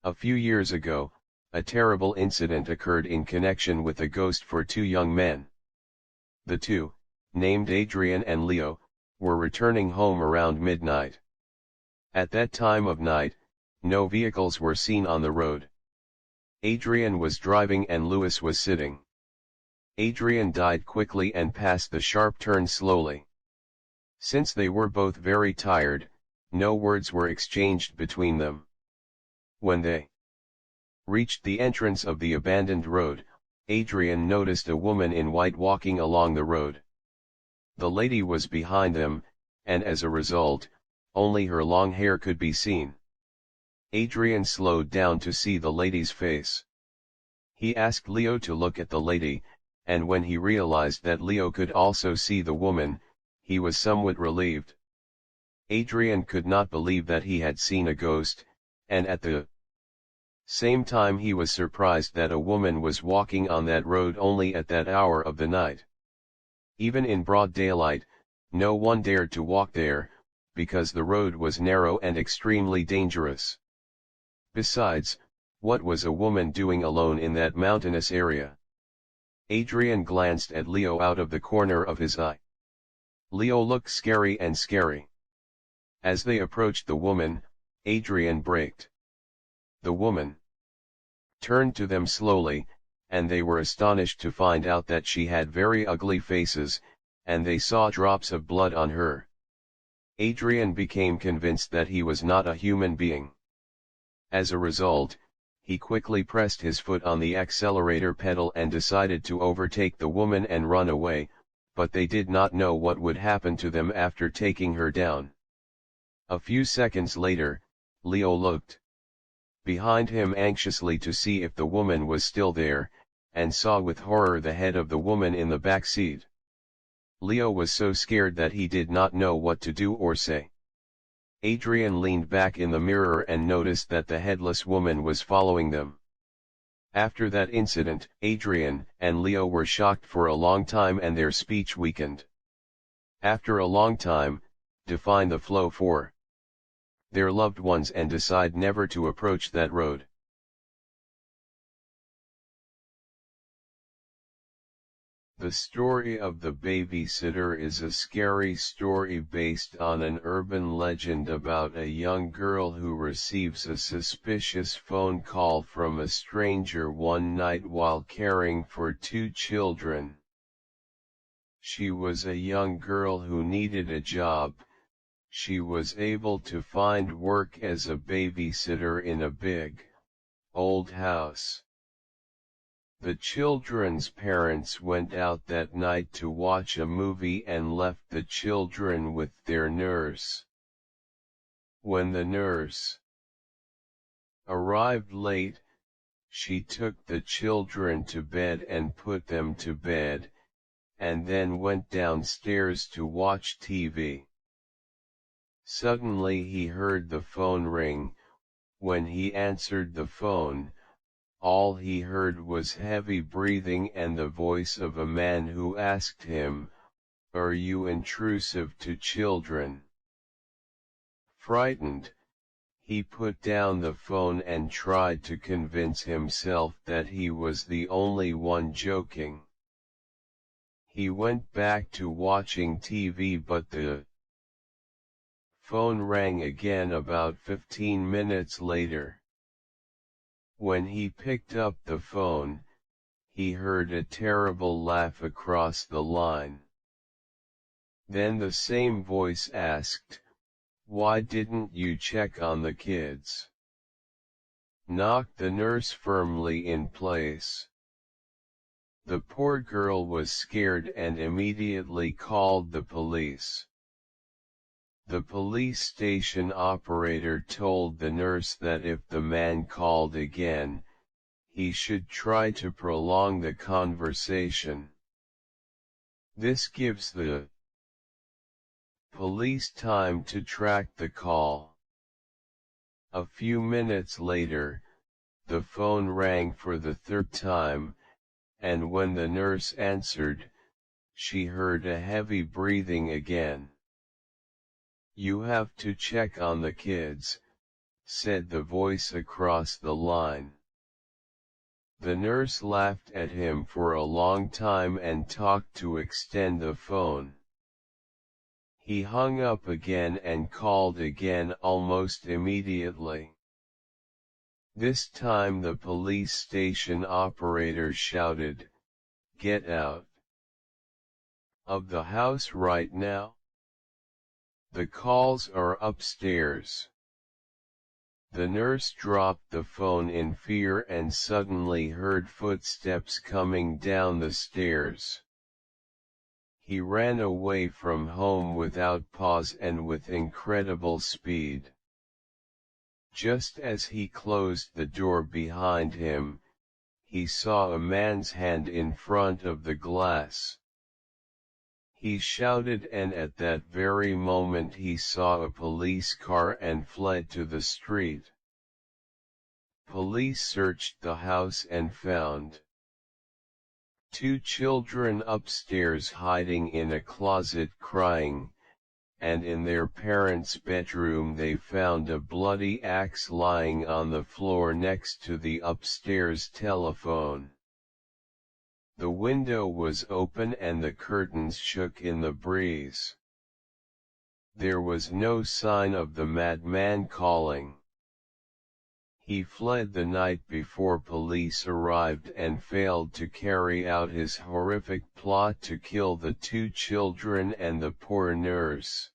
A few years ago, a terrible incident occurred in connection with a ghost for two young men. The two, named Adrian and Leo, were returning home around midnight. At that time of night, no vehicles were seen on the road. Adrian was driving and Louis was sitting. Adrian died quickly and passed the sharp turn slowly. Since they were both very tired, no words were exchanged between them. When they reached the entrance of the abandoned road, Adrian noticed a woman in white walking along the road. The lady was behind them, and as a result, only her long hair could be seen. Adrian slowed down to see the lady's face. He asked Leo to look at the lady, and when he realized that Leo could also see the woman, he was somewhat relieved. Adrian could not believe that he had seen a ghost, and at the same time he was surprised that a woman was walking on that road only at that hour of the night. Even in broad daylight, no one dared to walk there, because the road was narrow and extremely dangerous. Besides, what was a woman doing alone in that mountainous area? Adrian glanced at Leo out of the corner of his eye. Leo looked scary and scary. As they approached the woman, Adrian braked. The woman turned to them slowly, and they were astonished to find out that she had very ugly faces, and they saw drops of blood on her. Adrian became convinced that he was not a human being. As a result, he quickly pressed his foot on the accelerator pedal and decided to overtake the woman and run away, but they did not know what would happen to them after taking her down. A few seconds later, Leo looked behind him anxiously to see if the woman was still there, and saw with horror the head of the woman in the back seat. Leo was so scared that he did not know what to do or say. Adrian leaned back in the mirror and noticed that the headless woman was following them. After that incident, Adrian and Leo were shocked for a long time and their speech weakened. After a long time, define the flow for their loved ones and decide never to approach that road. The story of the babysitter is a scary story based on an urban legend about a young girl who receives a suspicious phone call from a stranger one night while caring for two children. She was a young girl who needed a job. She was able to find work as a babysitter in a big, old house. The children's parents went out that night to watch a movie and left the children with their nurse. When the nurse arrived late, she took the children to bed and put them to bed, and then went downstairs to watch TV. Suddenly he heard the phone ring. When he answered the phone, all he heard was heavy breathing and the voice of a man who asked him, "Are you intrusive to children?" Frightened, he put down the phone and tried to convince himself that he was the only one joking. He went back to watching TV, but the phone rang again about 15 minutes later. When he picked up the phone, he heard a terrible laugh across the line. Then the same voice asked, "Why didn't you check on the kids?" Knocked the nurse firmly in place. The poor girl was scared and immediately called the police. The police station operator told the nurse that if the man called again, he should try to prolong the conversation. This gives the police time to track the call. A few minutes later, the phone rang for the third time, and when the nurse answered, she heard a heavy breathing again. "You have to check on the kids," said the voice across the line. The nurse laughed at him for a long time and talked to extend the phone. He hung up again and called again almost immediately. This time the police station operator shouted, "Get out of the house right now. The calls are upstairs." The nurse dropped the phone in fear and suddenly heard footsteps coming down the stairs. He ran away from home without pause and with incredible speed. Just as he closed the door behind him, he saw a man's hand in front of the glass. He shouted, and at that very moment he saw a police car and fled to the street. Police searched the house and found 2 children upstairs hiding in a closet crying, and in their parents' bedroom they found a bloody axe lying on the floor next to the upstairs telephone. The window was open and the curtains shook in the breeze. There was no sign of the madman calling. He fled the night before police arrived and failed to carry out his horrific plot to kill the 2 children and the poor nurse.